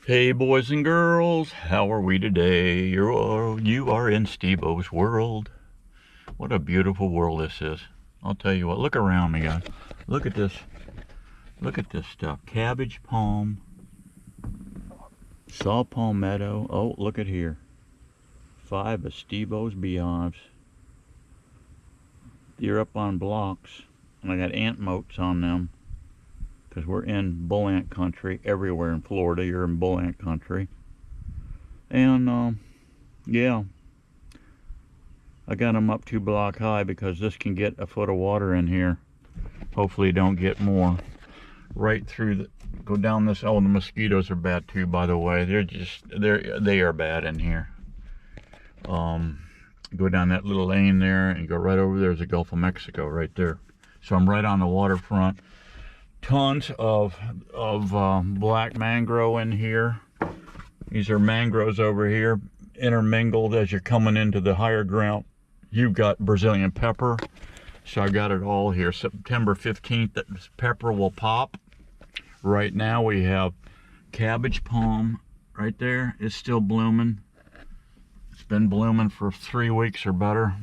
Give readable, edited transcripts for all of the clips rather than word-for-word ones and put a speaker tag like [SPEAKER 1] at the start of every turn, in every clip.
[SPEAKER 1] Hey boys and girls, how are we today? You are in Steve-O's world. What a beautiful world this is. I'll tell you what, look around me, guys. Look at this. Look at this stuff. Cabbage palm, saw palmetto. Oh, look at here. 5 of Steve-O's beehives. They're up on blocks, and I got ant moats on them because we're in bull ant country. Everywhere in Florida, you're in bull ant country. And yeah, I got them up 2 block high because this can get a foot of water in here. Hopefully don't get more. Right through the, go down this. Oh, the mosquitoes are bad too, by the way. They are bad in here. Go down that little lane there and go right over there. There's the Gulf of Mexico right there. So I'm right on the waterfront. Tons of black mangrove in here. These are mangroves over here, intermingled as you're coming into the higher ground. You've got Brazilian pepper. So I got it all here. September 15th, that pepper will pop. Right now we have cabbage palm right there. It's still blooming. It's been blooming for 3 weeks or better.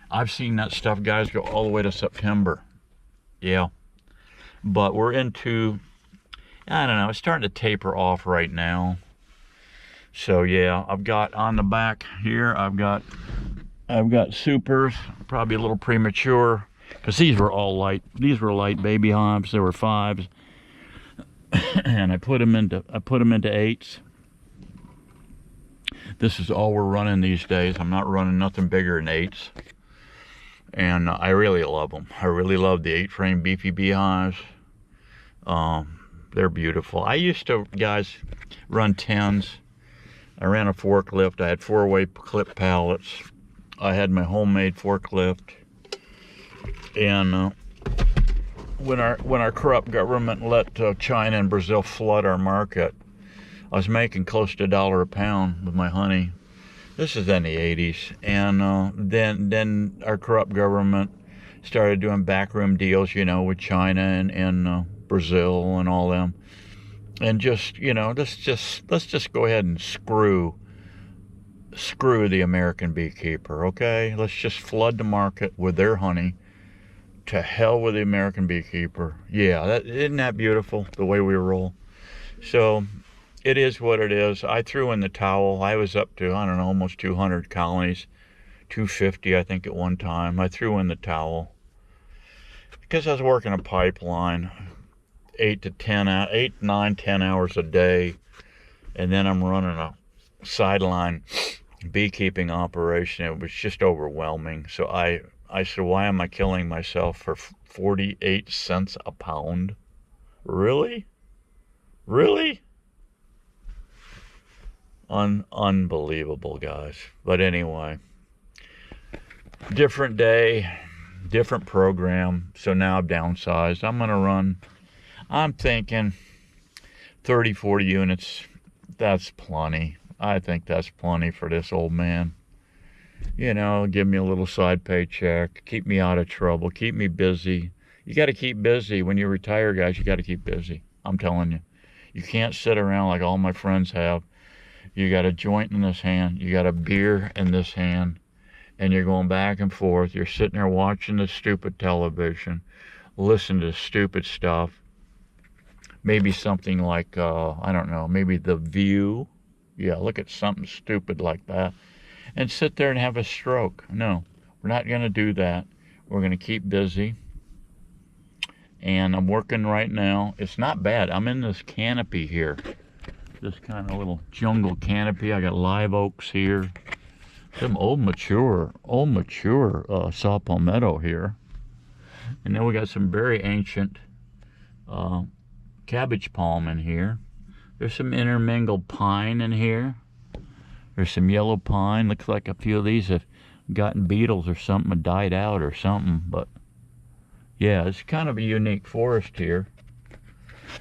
[SPEAKER 1] I've seen that stuff, guys, go all the way to September. Yeah. But we're into, I don't know, it's starting to taper off right now. So yeah, I've got on the back here, I've got supers, probably a little premature, because these were all light. These were light baby hives. There were 5s, and I put them into 8s. This is all we're running these days. I'm not running nothing bigger than 8s, and I really love them. I really love the 8-frame beefy beehives. They're beautiful. I used to, guys, run 10s. I ran a forklift. I had 4-way clip pallets. I had my homemade forklift, and when our corrupt government let China and Brazil flood our market, I was making close to $1 a pound with my honey. This is in the 80s, and then our corrupt government started doing backroom deals, you know, with China and Brazil and all them, and just, you know, let's just go ahead and screw the American beekeeper, okay? Let's just flood the market with their honey. To hell with the American beekeeper. Yeah, isn't that beautiful, the way we roll? So it is what it is. I threw in the towel. I was up to, I don't know, almost 200 colonies, 250 I think at one time. I threw in the towel because I was working a pipeline 8 to 9, 10 hours a day, and then I'm running a sideline beekeeping operation. It was just overwhelming. So I said, why am I killing myself for 48 cents a pound? Really? Unbelievable, guys. But anyway, different day, different program. So now I've downsized. I'm thinking 30, 40 units. That's plenty. I think that's plenty for this old man. You know, give me a little side paycheck, keep me out of trouble, keep me busy. You got to keep busy. When you retire, guys, you got to keep busy. I'm telling you. You can't sit around like all my friends have. You got a joint in this hand, you got a beer in this hand, and you're going back and forth. You're sitting there watching the stupid television, listening to stupid stuff. Maybe something like, I don't know, maybe The View. Yeah, look at something stupid like that. And sit there and have a stroke. No, we're not going to do that. We're going to keep busy. And I'm working right now. It's not bad. I'm in this canopy here. This kind of little jungle canopy. I got live oaks here. Some old mature saw palmetto here. And then we got some very ancient cabbage palm in here. There's some intermingled pine in here. There's some yellow pine. Looks like a few of these have gotten beetles or something, have died out or something. But yeah, it's kind of a unique forest here.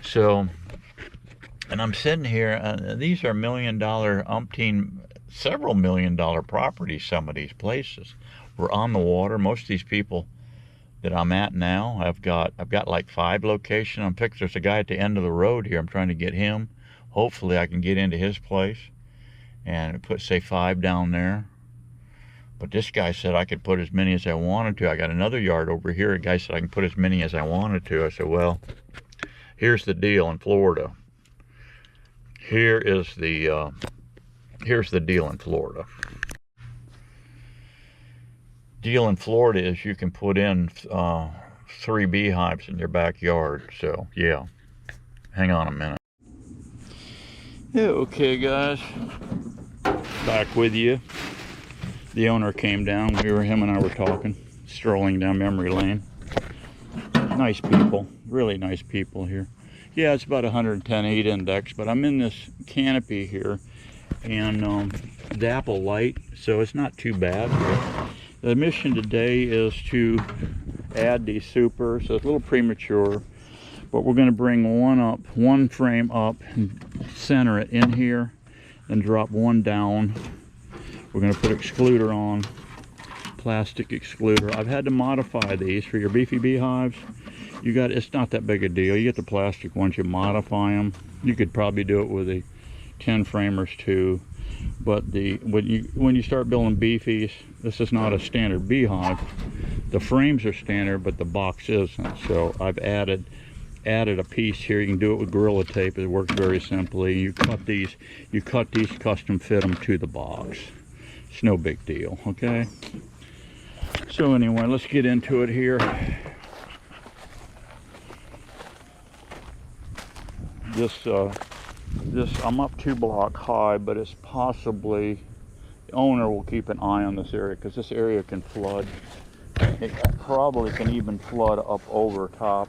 [SPEAKER 1] So, and I'm sitting here, these are $1 million, several $1 million properties, some of these places. We're on the water. Most of these people that I'm at now, I've got like 5 locations. There's a guy at the end of the road here. I'm trying to get him. hopefully I can get into his place and put, say, 5 down there. But this guy said I could put as many as I wanted to. I got another yard over here. A guy said I can put as many as I wanted to. I said, well, here's the deal in Florida. Here's the deal in Florida. Deal in Florida is you can put in 3 beehives in your backyard. So yeah, hang on a minute. Yeah, okay guys, back with you. The owner came down. Him and I were talking, strolling down memory lane. Nice people, really nice people here. Yeah, it's about 110.8 index, but I'm in this canopy here, and the apple light, so it's not too bad. The mission today is to add these supers, so it's a little premature, but we're going to bring one frame up, and center it in here, and drop one down. We're going to put excluder on, plastic excluder. I've had to modify these for your beefy beehives. It's not that big a deal. You get the plastic ones, you modify them. You could probably do it with the 10 framers too. But when you start building beefies, this is not a standard beehive. The frames are standard, but the box isn't. So I've added a piece here. You can do it with Gorilla Tape. It works very simply. You cut these, custom fit them to the box. It's no big deal, okay? So anyway, let's get into it here. This I'm up 2 block high, but it's possibly the owner will keep an eye on this area because this area can flood. It probably can even flood up over top,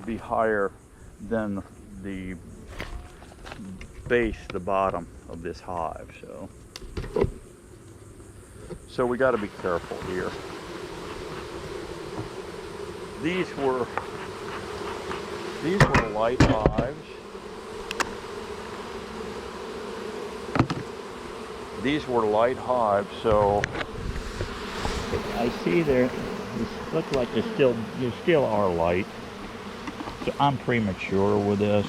[SPEAKER 1] be higher than the base, the bottom of this hive. So we got to be careful here. These were light hives. These were light hives, so I see these look like they still are light. So I'm premature with this.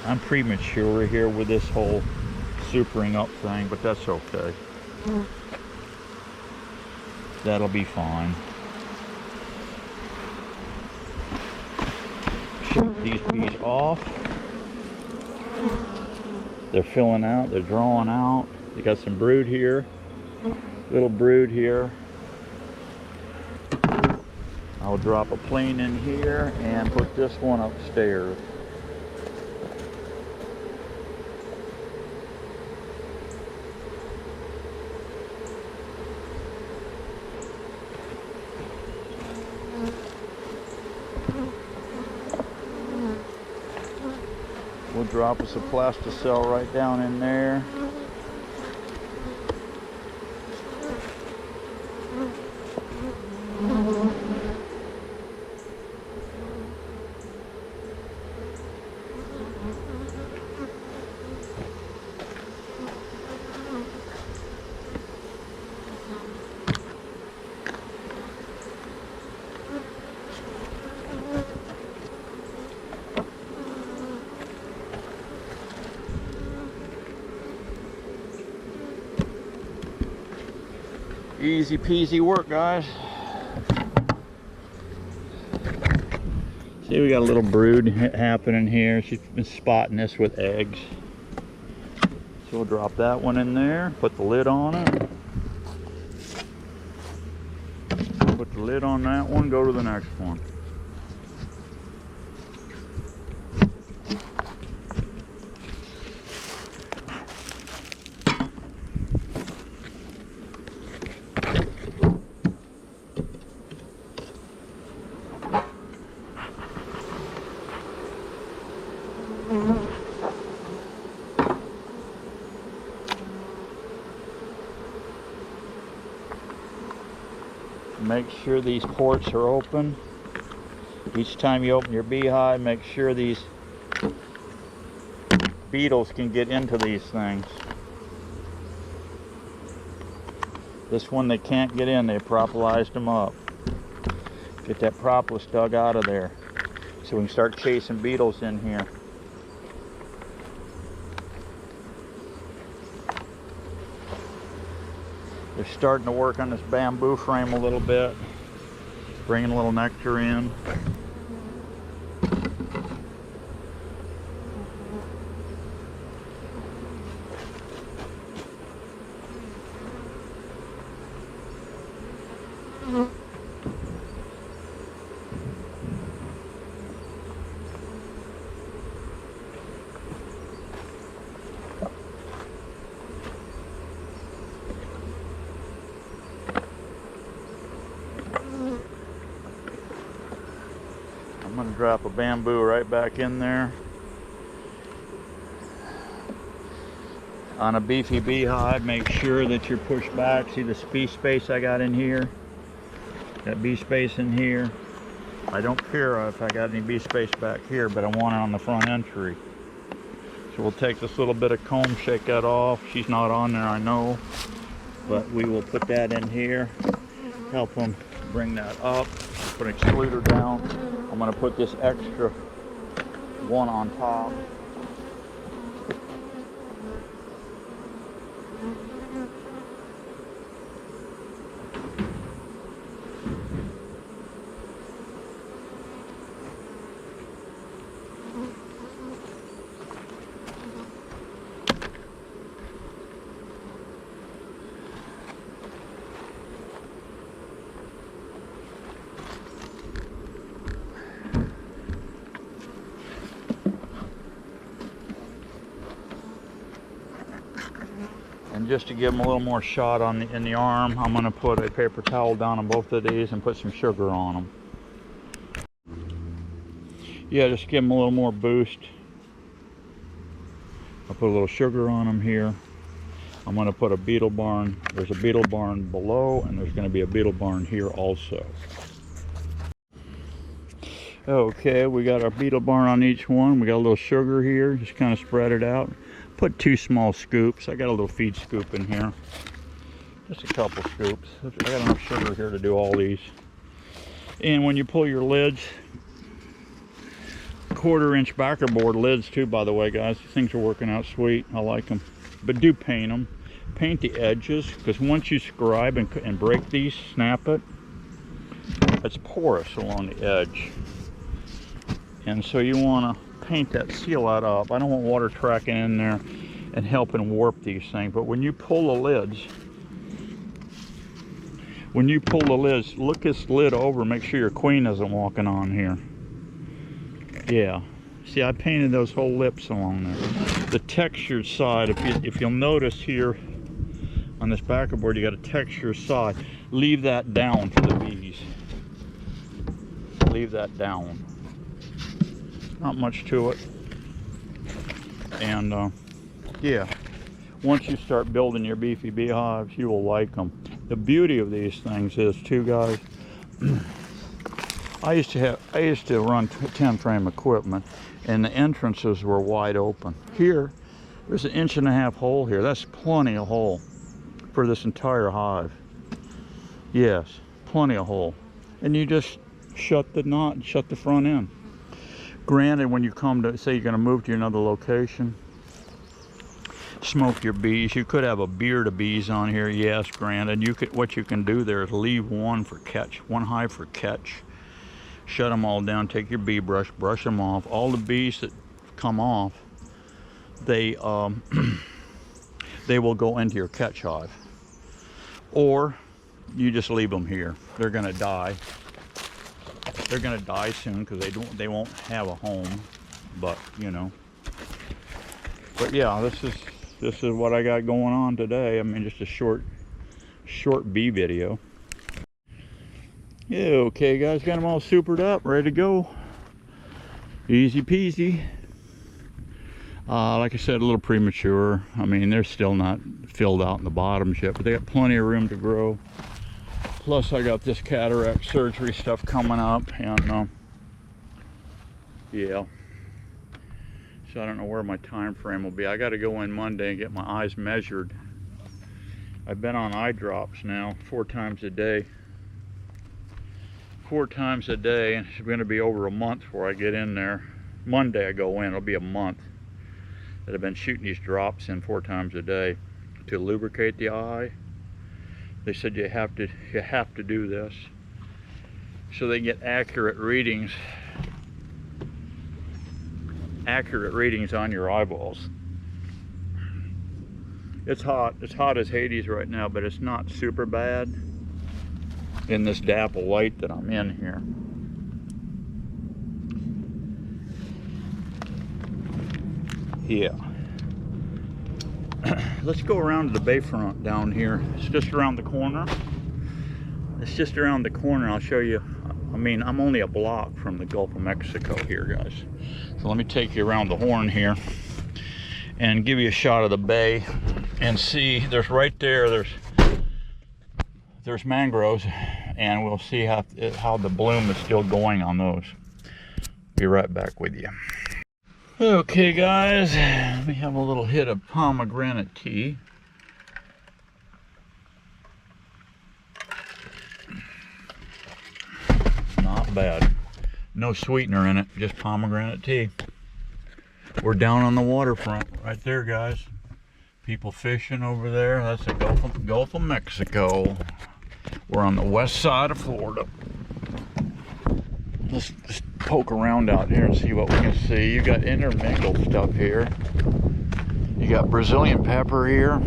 [SPEAKER 1] I'm premature here with this whole supering up thing, but that's okay. That'll be fine. Shut these bees off. They're filling out, they're drawing out. They got some brood here, little brood here. I'll drop a plane in here and put this one upstairs. We'll drop us a plasticell right down in there. Easy peasy work, guys. See, we got a little brood happening here. She's been spotting this with eggs. So we'll drop that one in there, put the lid on it. Put the lid on that one, go to the next one. Make sure these ports are open. Each time you open your beehive, make sure these beetles can get into these things. This one they can't get in, they propolized them up. Get that propolis dug out of there so we can start chasing beetles in here. They're starting to work on this bamboo frame a little bit, bringing a little nectar in. I'm going to drop a bamboo right back in there. On a beefy beehive, make sure that you're pushed back. See the bee space I got in here? Got bee space in here. I don't care if I got any bee space back here, but I want it on the front entry. So we'll take this little bit of comb, shake that off. She's not on there, I know. But we will put that in here. Help them bring that up. Put an excluder down. I'm going to put this extra one on top. And just to give them a little more shot in the arm, I'm going to put a paper towel down on both of these and put some sugar on them. Yeah, just give them a little more boost. I'll put a little sugar on them here. I'm going to put a beetle barn. There's a beetle barn below, and there's going to be a beetle barn here also. Okay, we got our beetle barn on each one. We got a little sugar here, just kind of spread it out. Put 2 small scoops. I got a little feed scoop in here. Just a couple scoops. I got enough sugar here to do all these. And when you pull your lids, 1/4-inch backer board lids too, by the way, guys. These things are working out sweet. I like them. But do paint them. Paint the edges, because once you scribe and break these, snap it, it's porous along the edge. And so you want to paint that, seal that up. I don't want water tracking in there and helping warp these things. But when you pull the lids, look this lid over, make sure your queen isn't walking on here. Yeah. See, I painted those whole lips along there. The textured side, if you'll notice here on this backer board, you got a textured side. Leave that down for the bees. Leave that down. Not much to it. And yeah, once you start building your beefy beehives, you will like them. The beauty of these things is too, guys, I used to run 10 frame equipment, and the entrances were wide open. Here, there's an 1.5 inch hole here. That's plenty of hole for this entire hive. Yes, plenty of hole. And you just shut the knot and shut the front end. Granted, when you come to, say you're going to move to another location, smoke your bees, you could have a beard of bees on here, yes, granted. What you can do there is leave one for catch, one hive for catch. Shut them all down, take your bee brush, brush them off. All the bees that come off, they will go into your catch hive. Or you just leave them here. They're going to die. They're going to die soon because they won't have a home. But you know. But yeah, this is what I got going on today. I mean, just a short bee video. Yeah, okay guys, got them all supered up, ready to go. Easy peasy. Like I said, a little premature. I mean, they're still not filled out in the bottoms yet, but they got plenty of room to grow. Plus I got this cataract surgery stuff coming up, and yeah. So I don't know where my time frame will be. I got to go in Monday and get my eyes measured. I've been on eye drops now 4 times a day. 4 times a day, and it's going to be over a month before I get in there. Monday I go in, it'll be a month that I've been shooting these drops in 4 times a day to lubricate the eye. They said you have to do this so they get accurate readings on your eyeballs. It's hot as Hades right now, but it's not super bad in this dapple light that I'm in here. Yeah. Let's go around to the bayfront down here. It's just around the corner. It's just around the corner. I'll show you. I mean, I'm only a block from the Gulf of Mexico here, guys. So let me take you around the horn here and give you a shot of the bay and see. There's right there. There's mangroves, and we'll see how the bloom is still going on those. Be right back with you. Okay, guys, let me have a little hit of pomegranate tea. Not bad. No sweetener in it, just pomegranate tea. We're down on the waterfront right there, guys. People fishing over there. That's the Gulf of Mexico. We're on the west side of Florida. Let's just poke around out here and see what we can see. You got intermingled stuff here. You got Brazilian pepper here.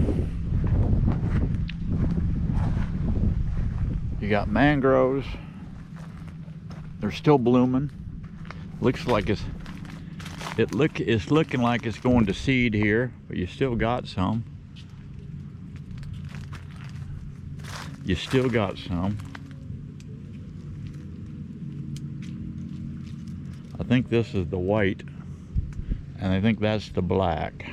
[SPEAKER 1] You got mangroves. They're still blooming. Looks like it's looking like it's going to seed here, but you still got some. You still got some. I think this is the white, and I think that's the black.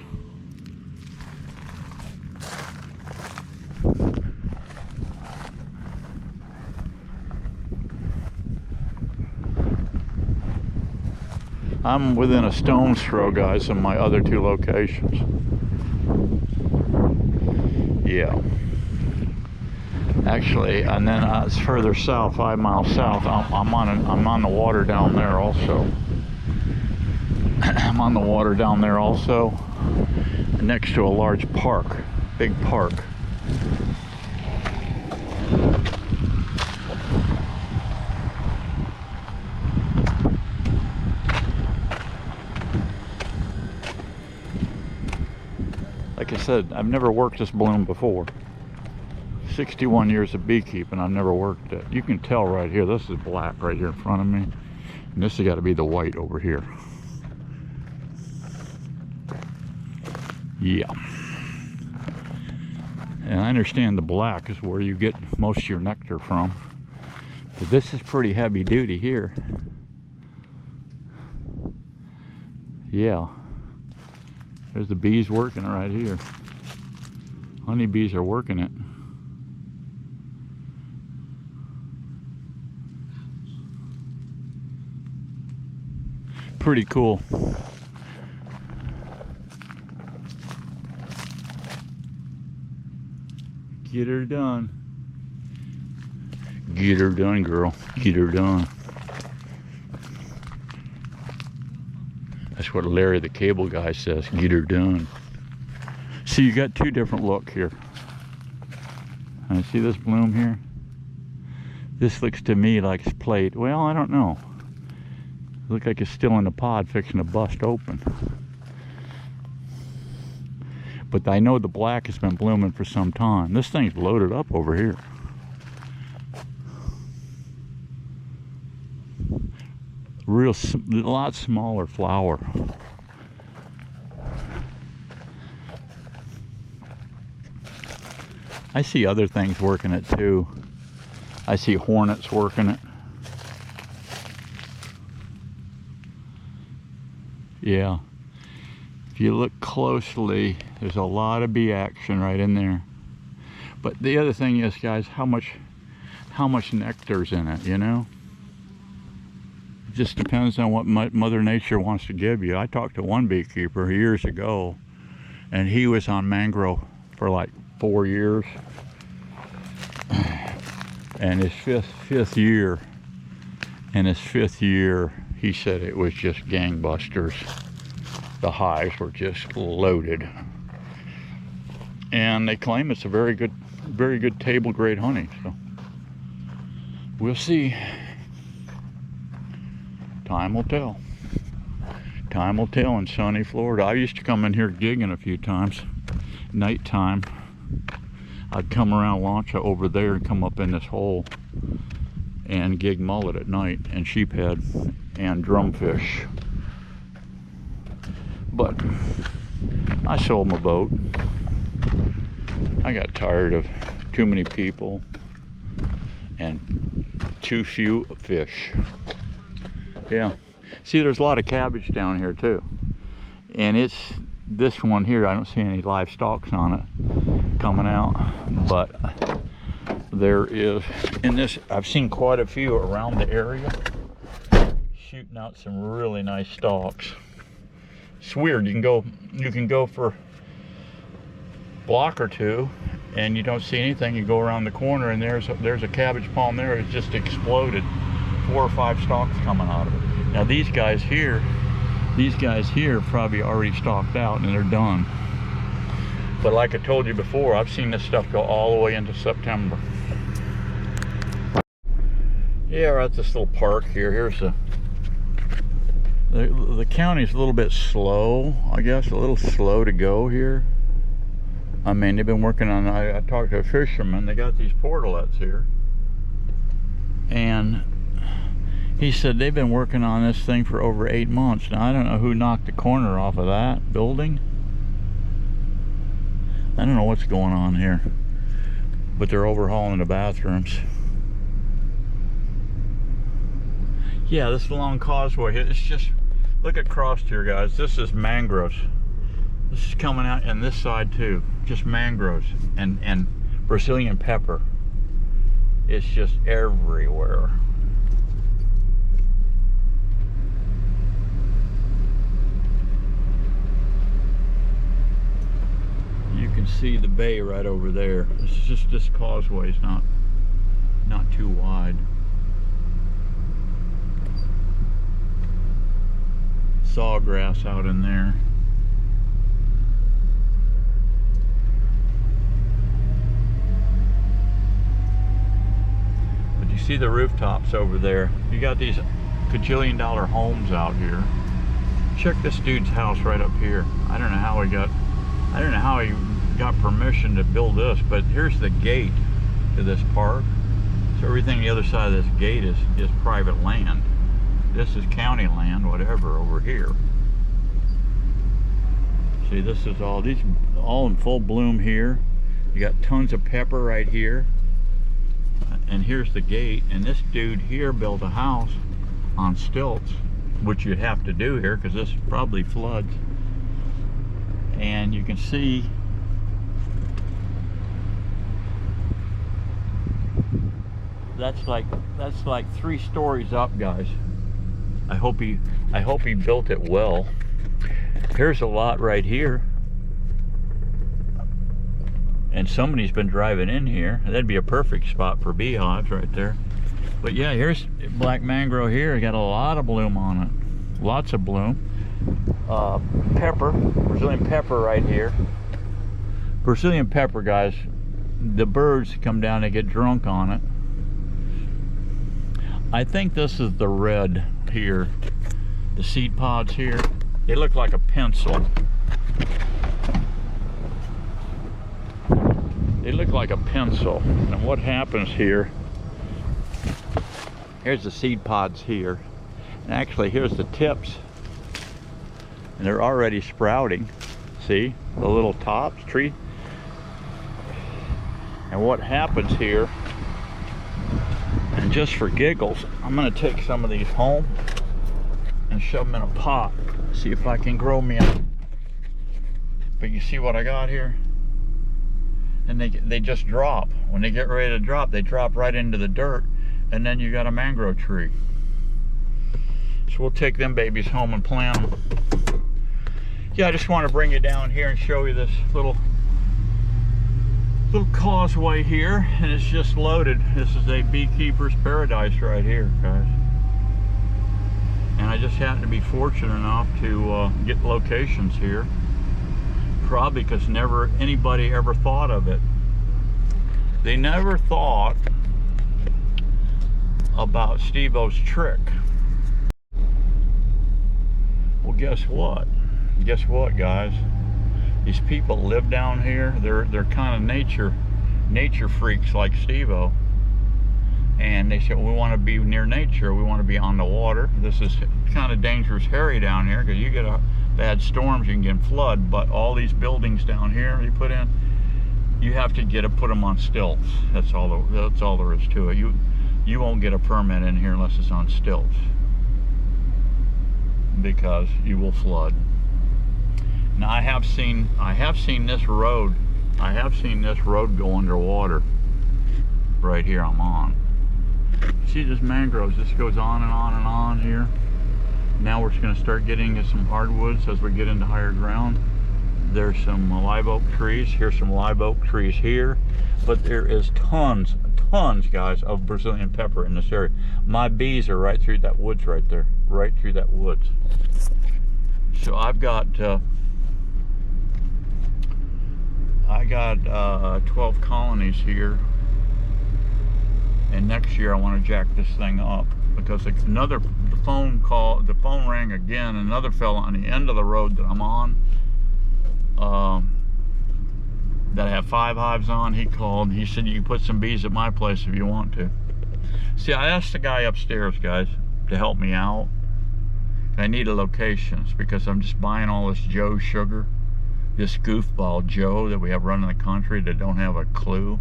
[SPEAKER 1] I'm within a stone's throw, guys, of my other 2 locations. Yeah. Actually, and then it's further south, 5 miles south. I'm on the water down there also. I'm on the water down there also, next to a large park, big park. Like I said, I've never worked this bloom before. 61 years of beekeeping, I've never worked it. You can tell right here, this is black right here in front of me. And this has got to be the white over here. Yeah. And I understand the black is where you get most of your nectar from. But this is pretty heavy duty here. Yeah. There's the bees working right here. Honeybees are working it. Pretty cool. Get her done. Get her done, girl. Get her done. That's what Larry the cable guy says. Get her done. See, you got 2 different look here. And see this bloom here? This looks to me like it's played. Well, I don't know. Look like it's still in the pod fixing to bust open. But I know the black has been blooming for some time. This thing's loaded up over here. A lot smaller flower. I see other things working it too. I see hornets working it. Yeah, if you look closely, there's a lot of bee action right in there. But the other thing is, guys, how much nectar's in it, you know? It just depends on what Mother Nature wants to give you. I talked to one beekeeper years ago, and he was on mangrove for like 4 years. And his fifth year, And his 5th year, he said it was just gangbusters. The hives were just loaded. And they claim it's a very good table grade honey. So we'll see. Time will tell. Time will tell in sunny Florida. I used to come in here gigging a few times. Nighttime. I'd come around Launcha over there and come up in this hole and gig mullet at night and sheephead and drumfish. But I sold my boat. I got tired of too many people and too few fish. Yeah. See, there's a lot of cabbage down here too. And it's this one here, I don't see any live stalks on it coming out. But there is, in this, I've seen quite a few around the area shooting out some really nice stalks. It's weird, you can go for a block or two and you don't see anything. You go around the corner and there's a cabbage palm there. It's just exploded. 4 or 5 stalks coming out of it. Now these guys here probably already stalked out and they're done. But like I told you before, I've seen this stuff go all the way into September. Yeah, we're at this little park here. Here's the county's a little bit slow, I guess, a little slow to go here. I mean, they've been working on, I talked to a fisherman, they got these portalets here. And he said they've been working on this thing for over 8 months. Now, I don't know who knocked the corner off of that building. I don't know what's going on here. But they're overhauling the bathrooms. Yeah, this long causeway, it's just, look across here, guys. This is mangroves. This is coming out, and this side too. Just mangroves and Brazilian pepper. It's just everywhere. You can see the bay right over there. It's just, this causeway is not too wide. Sawgrass out in there. But you see the rooftops over there. You got these $1 homes out here. Check this dude's house right up here. I don't know how he got permission to build this, but here's the gate to this park. So everything on the other side of this gate is private land. This is county land, whatever, over here. See, this is all in full bloom here. You got tons of pepper right here. And here's the gate. And this dude here built a house on stilts, which you'd have to do here because this probably floods. And you can see that's like 3 stories up, guys. I hope he built it well. Here's a lot right here. And somebody's been driving in here. That'd be a perfect spot for beehives right there. But yeah, here's black mangrove here. Got a lot of bloom on it. Lots of bloom. Pepper, Brazilian pepper right here. Brazilian pepper, guys, the birds come down, they get drunk on it. I think this is the red here. The seed pods here, they look like a pencil. They look like a pencil. And what happens here, here's the seed pods here. And actually, here's the tips. And they're already sprouting. See, the little tops, tree. And what happens here, and just for giggles, I'm gonna take some of these home and shove them in a pot. See if I can grow me a. But you see what I got here? And they just drop. When they get ready to drop, they drop right into the dirt, and then you got a mangrove tree. So we'll take them babies home and plant them. Yeah, I just want to bring you down here and show you this little causeway here, and it's just loaded. This is a beekeeper's paradise right here, guys. I just happened to be fortunate enough to get locations here. Probably because never anybody ever thought of it. They never thought about Steve-O's trick. Well, guess what? Guess what, guys? These people live down here. They're kind of nature freaks like Steve-O. And they said, we want to be near nature. We want to be on the water. This is kind of dangerous, hairy down here, because you get bad storms, you can get flood. But all these buildings down here you put in, you have to put them on stilts. That's all there is to it. You won't get a permit in here unless it's on stilts, because you will flood. Now I have seen this road. I have seen this road go underwater. Right here I'm on. See this mangroves, this goes on and on and on here. Now we're just going to start getting into some hardwoods as we get into higher ground. There's some live oak trees. Here's some live oak trees here. But there is tons, guys, of Brazilian pepper in this area. My bees are right through that woods right there. Right through that woods. So I've got 12 colonies here. And next year I want to jack this thing up, because the phone rang again. Another fella on the end of the road that I'm on, that I have 5 hives on, he called. He said, you can put some bees at my place if you want to. See, I asked the guy upstairs, guys, to help me out. I needed locations because I'm just buying all this Joe sugar, this goofball Joe that we have running the country that don't have a clue.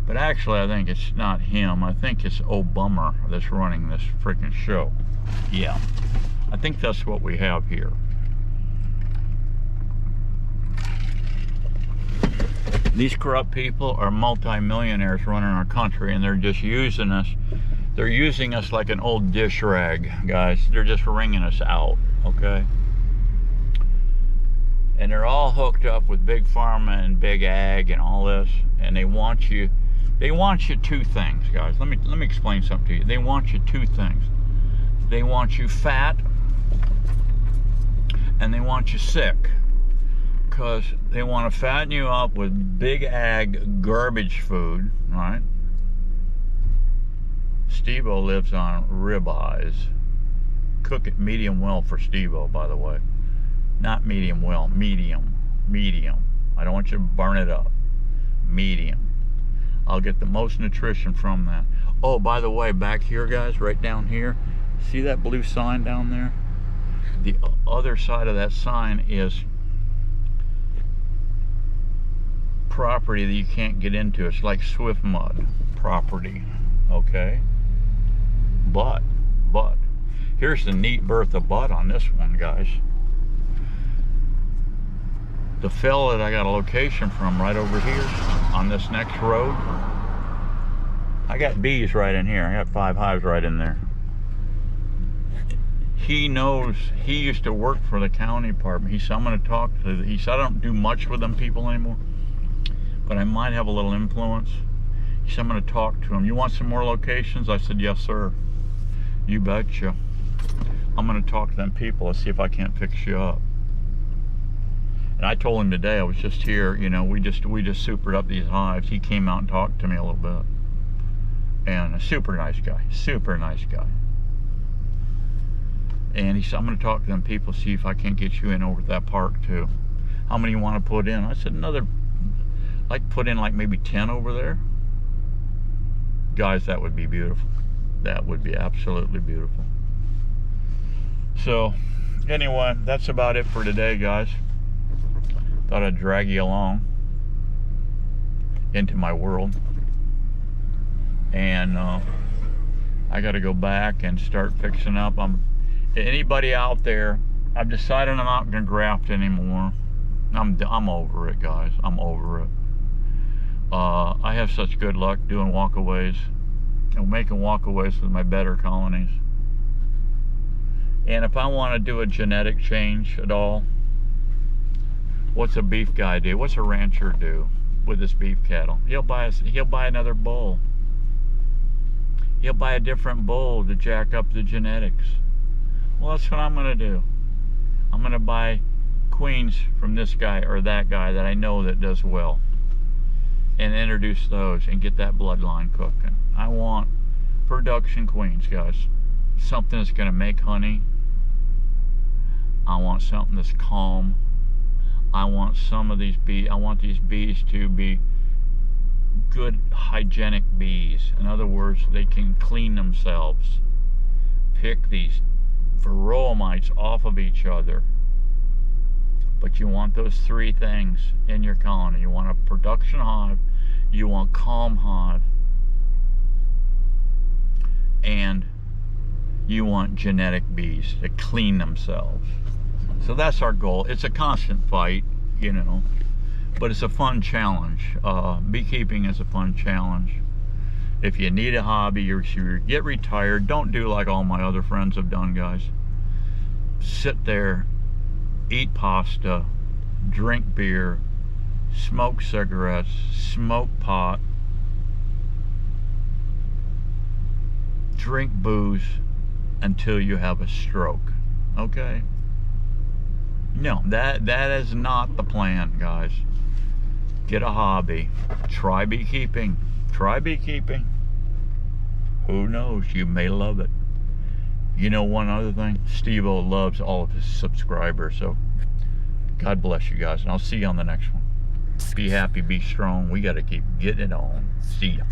[SPEAKER 1] But actually, I think it's not him. I think it's Obama that's running this freaking show. Yeah, I think that's what we have here. These corrupt people are multi-millionaires running our country, and they're just using us. They're using us like an old dish rag, guys. They're just wringing us out, okay? And they're all hooked up with big pharma and big ag and all this, and they want you two things, guys. Let me explain something to you. They want you two things. They want you fat, and they want you sick, because they want to fatten you up with big ag garbage food, right? Steve-O lives on ribeyes. Cook it medium well for Steve-O, by the way. Not medium well, medium. I don't want you to burn it up. Medium. I'll get the most nutrition from that. Oh, by the way, back here, guys, right down here, see that blue sign down there? The other side of that sign is property that you can't get into. It's like Swift mud property, okay? But, here's the neat Bertha butt on this one, guys. The fella that I got a location from right over here on this next road, I got bees right in here. I got 5 hives right in there. He knows, he used to work for the county department. He said, I'm going to talk to, he said, I don't do much with them people anymore, but I might have a little influence. He said, I'm going to talk to him. You want some more locations? I said, yes, sir. You betcha. I'm going to talk to them people. Let's see if I can't fix you up. And I told him today, I was just here, you know, we just supered up these hives. He came out and talked to me a little bit. And a super nice guy. And he said, I'm going to talk to them people, see if I can't get you in over at that park too. How many you want to put in? I said, I'd like to put in like maybe 10 over there. Guys, that would be beautiful. That would be absolutely beautiful. So, anyway, that's about it for today, guys. Thought I'd drag you along into my world. And I got to go back and start fixing up. Anybody out there, I've decided I'm not going to graft anymore. I'm over it, guys. I'm over it. I have such good luck doing walkaways and making walkaways with my better colonies. And if I want to do a genetic change at all, what's a beef guy do? What's a rancher do with his beef cattle? He'll buy another bull. He'll buy a different bull to jack up the genetics. Well, that's what I'm gonna do. I'm gonna buy queens from this guy or that guy that I know that does well, and introduce those and get that bloodline cooking. I want production queens, guys. Something that's gonna make honey. I want something that's calm. I want some of these bees, I want these bees to be good hygienic bees. In other words, they can clean themselves. Pick these varroa mites off of each other. But you want those three things in your colony. You want a production hive, you want calm hive, and you want genetic bees to clean themselves. So that's our goal. It's a constant fight, you know, but it's a fun challenge. Beekeeping is a fun challenge. If you need a hobby, you get retired, don't do like all my other friends have done, guys. Sit there, eat pasta, drink beer, smoke cigarettes, smoke pot, drink booze until you have a stroke, okay? No, that is not the plan, guys. Get a hobby. Try beekeeping. Try beekeeping. Who knows? You may love it. You know, one other thing, Steve-O loves all of his subscribers, so God bless you guys, and I'll see you on the next one. Be happy, be strong. We got to keep getting it on. See ya.